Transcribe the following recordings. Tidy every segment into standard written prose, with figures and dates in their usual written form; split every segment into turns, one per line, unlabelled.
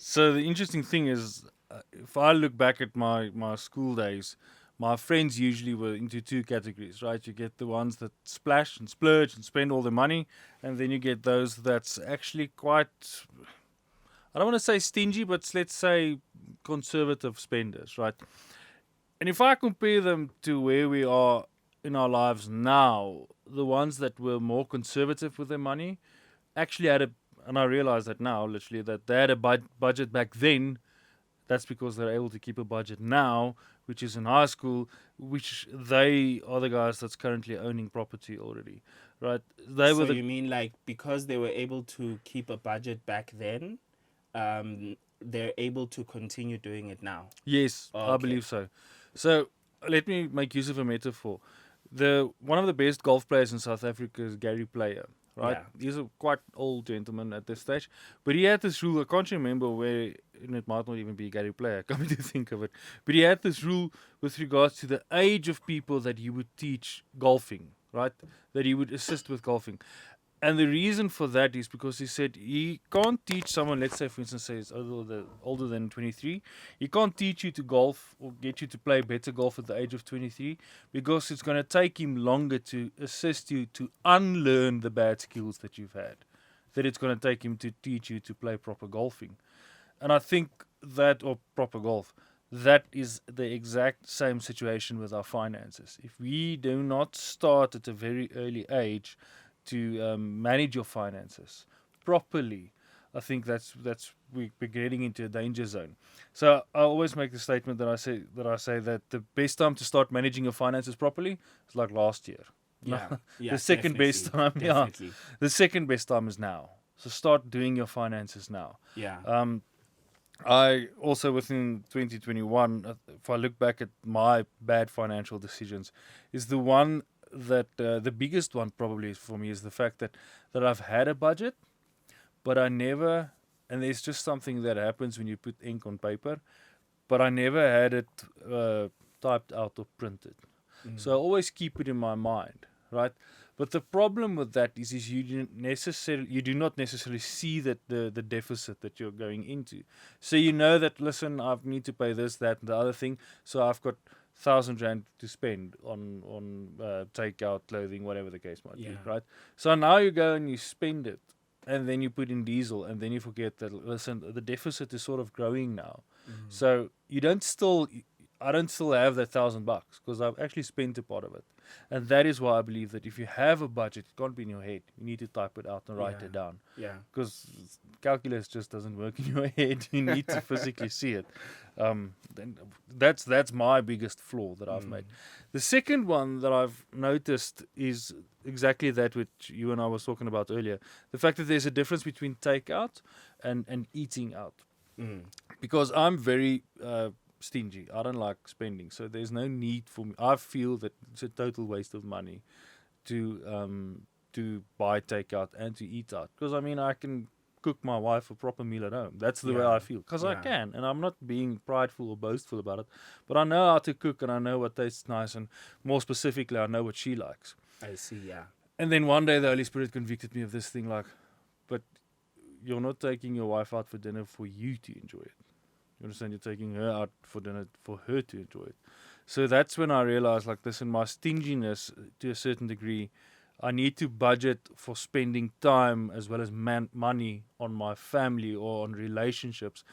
So the interesting thing is, if I look back at my school days, my friends usually were into two categories, right? You get the ones that splash and splurge and spend all their money, and then you get those that's actually quite, I don't want to say stingy, but let's say conservative spenders, right? And if I compare them to where we are in our lives now, the ones that were more conservative with their money actually had a, and I realize that now, literally, that they had a budget back then. That's because they're able to keep a budget now, which is in high school, which they are the guys that's currently owning property already, right? They
So
were the,
you mean like because they were able to keep a budget back then, they're able to continue doing it now?
yes,
Oh,
I
okay.
believe so. So let me make use of a metaphor. The one of the best golf players in South Africa is Gary Player, right?
Yeah.
He's a quite old gentleman at this stage, but he had this rule. I can't remember where, and it might not even be Gary Player. Come to think of it, but he had this rule with regards to the age of people that he would teach golfing, right? That he would assist with golfing. And the reason for that is because he said he can't teach someone, let's say, for instance, say is older than 23, he can't teach you to golf or get you to play better golf at the age of 23 because it's going to take him longer to assist you to unlearn the bad skills that you've had. That it's going to take him to teach you to play proper golfing. And I think that, or proper golf, that is the exact same situation with our finances. If we do not start at a very early age to manage your finances properly, I think we're getting into a danger zone. So I always make the statement that the best time to start managing your finances properly is like last year. No,
Yeah.
the
Yeah.
second best
Definitely.
time, yeah,
Definitely.
the second best time is now. So start doing your finances now.
Yeah.
Um, I also within 2021, if I look back at my bad financial decisions, is the one that the biggest one probably for me is the fact that I've had a budget, but I never, and there's just something that happens when you put ink on paper, but I never had it typed out or printed. So I always keep it in my mind, right? But the problem with that is you do not necessarily see that the deficit that you're going into. So you know that, listen, I need to pay this, that, and the other thing. So I've got 1,000 rand to spend on takeout, clothing, whatever the case might be,
Yeah.
right? So now you go and you spend it, and then you put in diesel, and then you forget that, listen, the deficit is sort of growing now. So you don't still, I don't still have that $1,000 because I've actually spent a part of it, and that is why I believe that if you have a budget, it can't be in your head. You need to type it out and write
Yeah.
it down
Yeah.
because calculus just doesn't work in your head. You need to physically see it. Then that's my biggest flaw that I've made. The second one that I've noticed is exactly that which you and I was talking about earlier. The fact that there's a difference between takeout and eating out.
Mm.
Because I'm very stingy. I don't like spending, so there's no need for me. I feel that it's a total waste of money to buy takeout and to eat out. Because I mean, I can cook my wife a proper meal at home. That's the way
Yeah.
I feel. Because I
Yeah.
can, and I'm not being prideful or boastful about it. But I know how to cook, and I know what tastes nice, and more specifically, I know what she likes.
I see. Yeah.
And then one day, the Holy Spirit convicted me of this thing, like, but you're not taking your wife out for dinner for you to enjoy it. You understand? You're taking her out for dinner for her to enjoy it. So that's when I realized, like, this in my stinginess to a certain degree, I need to budget for spending time as well as money on my family or on relationships,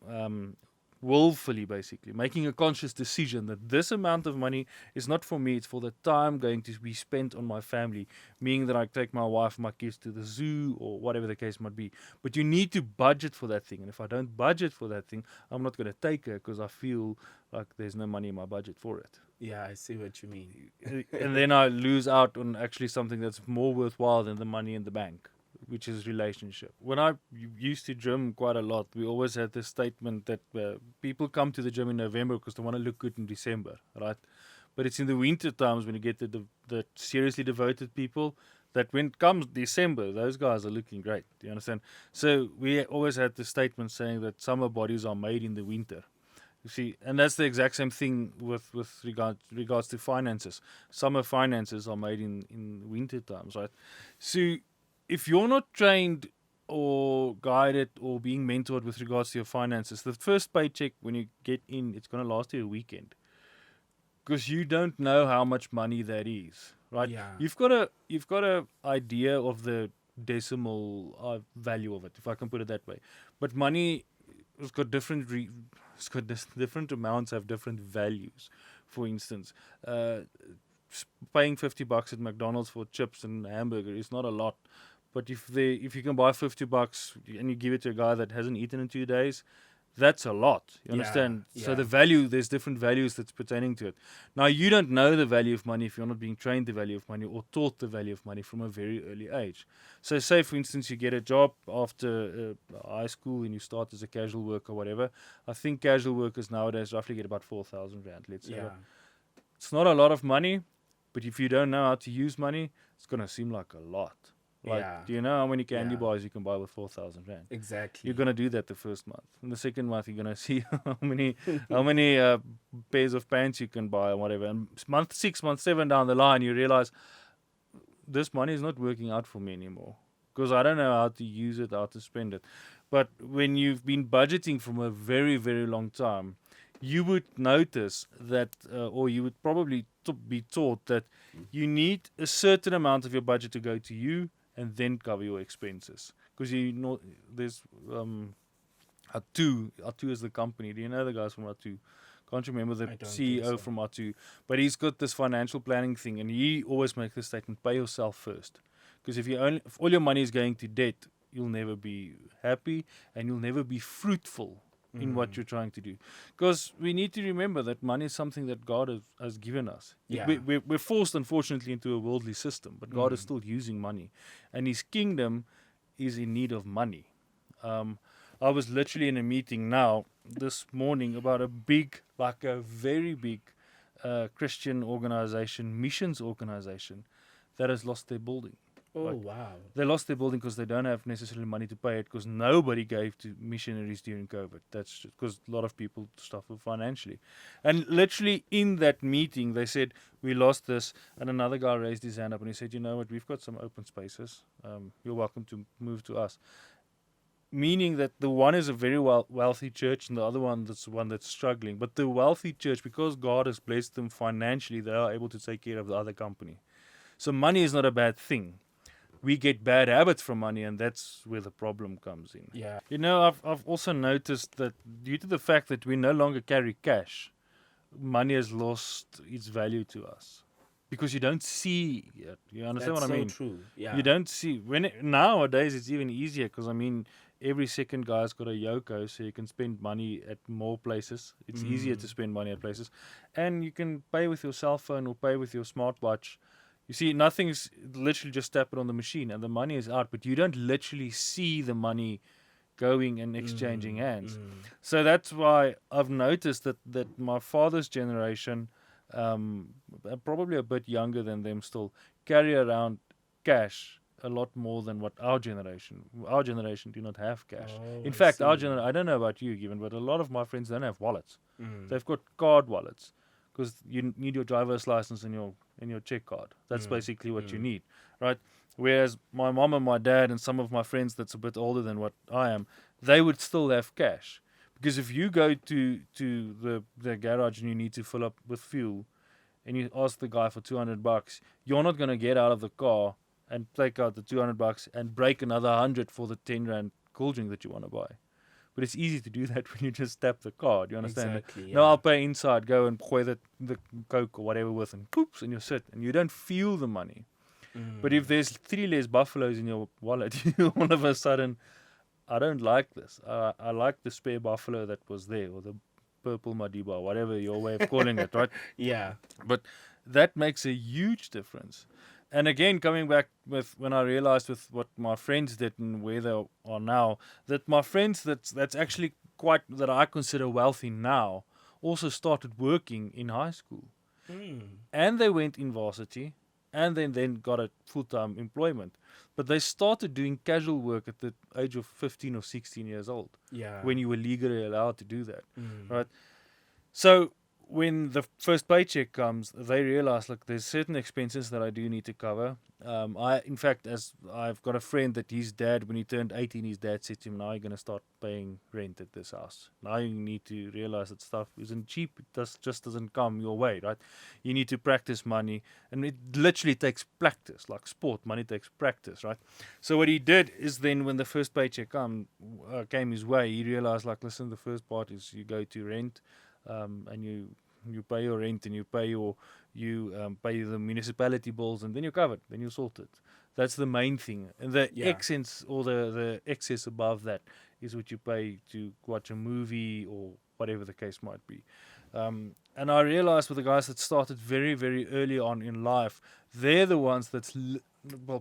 um, willfully, basically making a conscious decision that this amount of money is not for me, it's for the time going to be spent on my family, meaning that I take my wife and my kids to the zoo or whatever the case might be. But you need to budget for that thing, and if I don't budget for that thing, I'm not going to take her because I feel like there's no money in my budget for it.
Yeah. I see what you mean.
And then I lose out on actually something that's more worthwhile than the money in the bank, which is relationship. When I used to gym quite a lot, we always had this statement that people come to the gym in November because they want to look good in December, right? But it's in the winter times when you get the seriously devoted people that when it comes December, those guys are looking great. Do you understand? So we always had the statement saying that summer bodies are made in the winter. You see, and that's the exact same thing with regards to finances. Summer finances are made in winter times, right? So if you're not trained or guided or being mentored with regards to your finances, the first paycheck when you get in, it's going to last you a weekend because you don't know how much money that is, right?
Yeah.
You've got a idea of the decimal value of it, if I can put it that way. But money has got different amounts have different values. For instance, paying $50 at McDonald's for chips and hamburger is not a lot. But if you can buy $50 and you give it to a guy that hasn't eaten in 2 days, that's a lot. You understand? So the value, there's different values that's pertaining to it. Now, you don't know the value of money if you're not being trained the value of money or taught the value of money from a very early age. So say, for instance, you get a job after high school and you start as a casual worker or whatever. I think casual workers nowadays roughly get about 4,000 Rand, let's say.
Yeah.
It's not a lot of money, but if you don't know how to use money, it's going to seem like a lot. Like, do you know how many candy bars you can buy with 4,000 Rand?
Exactly.
You're gonna do that the first month. In the second month, you're gonna see how many pairs of pants you can buy or whatever. And month 6, month 7 down the line, you realize this money is not working out for me anymore because I don't know how to use it, how to spend it. But when you've been budgeting from a very, very long time, you would notice that, or you would probably be taught that you need a certain amount of your budget to go to you and then cover your expenses. Because you know, there's Atu is the company. Do you know the guys from Atu? Can't remember the CEO from Atu. But he's got this financial planning thing, and he always makes the statement, pay yourself first. Because if all your money is going to debt, you'll never be happy and you'll never be fruitful in what you're trying to do. Because we need to remember that money is something that God has given us.
Yeah.
We're forced, unfortunately, into a worldly system, but God is still using money. And His kingdom is in need of money. I was literally in a meeting now, this morning, about a very big Christian organization, missions organization, that has lost their building.
Oh, wow.
They lost their building because they don't have necessarily money to pay it because nobody gave to missionaries during COVID. That's just because a lot of people suffer financially. And literally in that meeting, they said, we lost this. And another guy raised his hand up and he said, you know what, we've got some open spaces. You're welcome to move to us. Meaning that the one is a very wealthy church and the other one that's one that's struggling. But the wealthy church, because God has blessed them financially, they are able to take care of the other company. So money is not a bad thing. We get bad habits from money, and that's where the problem comes in.
Yeah.
You know, I've also noticed that due to the fact that we no longer carry cash, money has lost its value to us because you don't see it. You understand
That's
what I mean?
so true. Yeah.
You don't see nowadays it's even easier because I mean every second guy's got a Yoko, so you can spend money at more places. It's easier to spend money at places, and you can pay with your cell phone or pay with your smartwatch. You see, nothing's literally just tap it on the machine and the money is out, but you don't literally see the money going and exchanging hands. So that's why I've noticed that my father's generation, probably a bit younger than them still, carry around cash a lot more than what our generation do not have cash. In fact, our generation, I don't know about you, Given, but a lot of my friends don't have wallets. They've got card wallets because you need your driver's license and your check card. That's basically what you need, right? Whereas my mom and my dad and some of my friends that's a bit older than what I am, they would still have cash. Because if you go to the garage and you need to fill up with fuel and you ask the guy for $200, you're not going to get out of the car and take out the $200 and break another 100 for the 10 Rand cool drink that you want to buy. But it's easy to do that when you just tap the card. You understand?
Exactly, yeah.
No, I'll pay inside, go and pour the Coke or whatever with and poops, and you sit and you don't feel the money. But if there's 3 less buffaloes in your wallet, all of a sudden, I don't like this. I like the spare buffalo that was there, or the purple Madiba, whatever your way of calling it, right?
Yeah.
But that makes a huge difference. And again, coming back with when I realized with what my friends did and where they are now, that my friends that's actually quite, that I consider wealthy now, also started working in high school. And they went in varsity and then got a full-time employment. But they started doing casual work at the age of 15 or 16 years old.
Yeah.
When you were legally allowed to do that, right? So when the first paycheck comes, they realize, like, there's certain expenses that I do need to cover. In fact, as I've got a friend that his dad, when he turned 18, his dad said to him, "Now you're going to start paying rent at this house. Now you need to realize that stuff isn't cheap. It just doesn't come your way, right? You need to practice money, and it literally takes practice, like sport. Money takes practice, right? So what he did is then, when the first paycheck came his way, he realized, like, listen, the first part is you go to rent, and you pay your rent, and you pay the municipality bills, and then you're covered, then you're sorted. That's the main thing. And the
Yeah.
excess, or the excess above that, is what you pay to watch a movie or whatever the case might be. And I realized with the guys that started very, very early on in life, they're the ones that's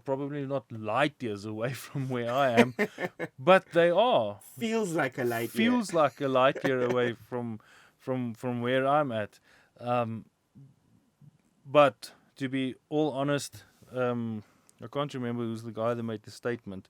probably not light years away from where I am, but they are.
Feels like a light year.
Feels like a light year away from where I'm at. But to be all honest, I can't remember who's the guy that made the statement,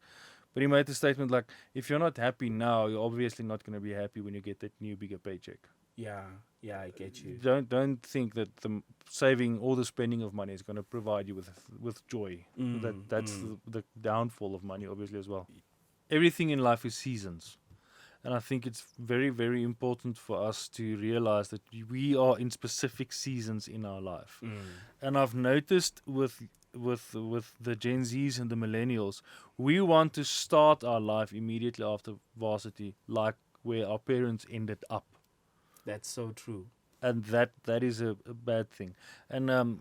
but he made the statement like, if you're not happy now, you're obviously not going to be happy when you get that new bigger paycheck.
Yeah, I get you.
Don't think that the saving or the spending of money is going to provide you with joy. That's the downfall of money, obviously, as well. Everything in life is seasons. And I think it's very, very important for us to realize that we are in specific seasons in our life. And I've noticed with the Gen Zs and the millennials, we want to start our life immediately after varsity, like where our parents ended up.
That's so true.
And that is a bad thing. And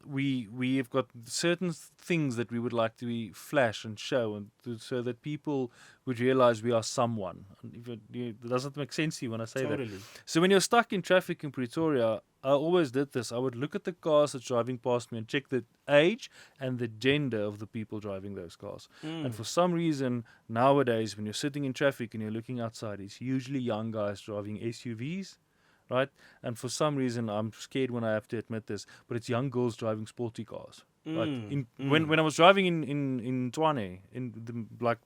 we have got certain things that we would like to flash and show, and so that people would realize we are someone. And it doesn't make sense to you when I say
Totally.
that. So when you're stuck in traffic in Pretoria, I always did this. I would look at the cars that's driving past me and check the age and the gender of the people driving those cars. And for some reason, nowadays, when you're sitting in traffic and you're looking outside, it's usually young guys driving SUVs. Right? And for some reason, I'm scared when I have to admit this, but it's young girls driving sporty cars. Right? When I was driving in Tshwane, in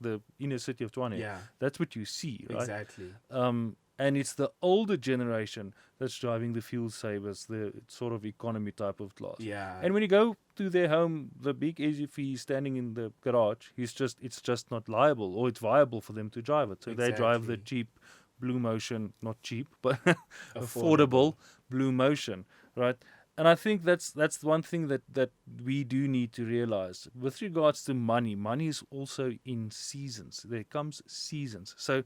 the inner city of Tshwane,
Yeah,
that's what you see, right?
exactly.
And it's the older generation that's driving the fuel savers, the sort of economy type of class.
Yeah.
And when you go to their home, the big SUV standing in the garage, it's just not liable, or it's viable for them to drive it. So they drive the
Exactly.
cheap Blue Motion, not cheap, but affordable Blue Motion, right? And I think that's one thing that we do need to realize with regards to money. Money is also in seasons. There comes seasons. So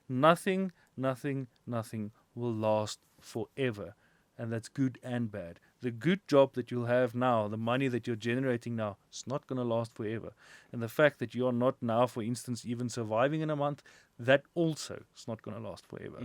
nothing will last forever, and that's good and bad. The good job that you'll have now, the money that you're generating now, it's not going to last forever. And the fact that you are not now, for instance, even surviving in a month, that also is not going to last forever.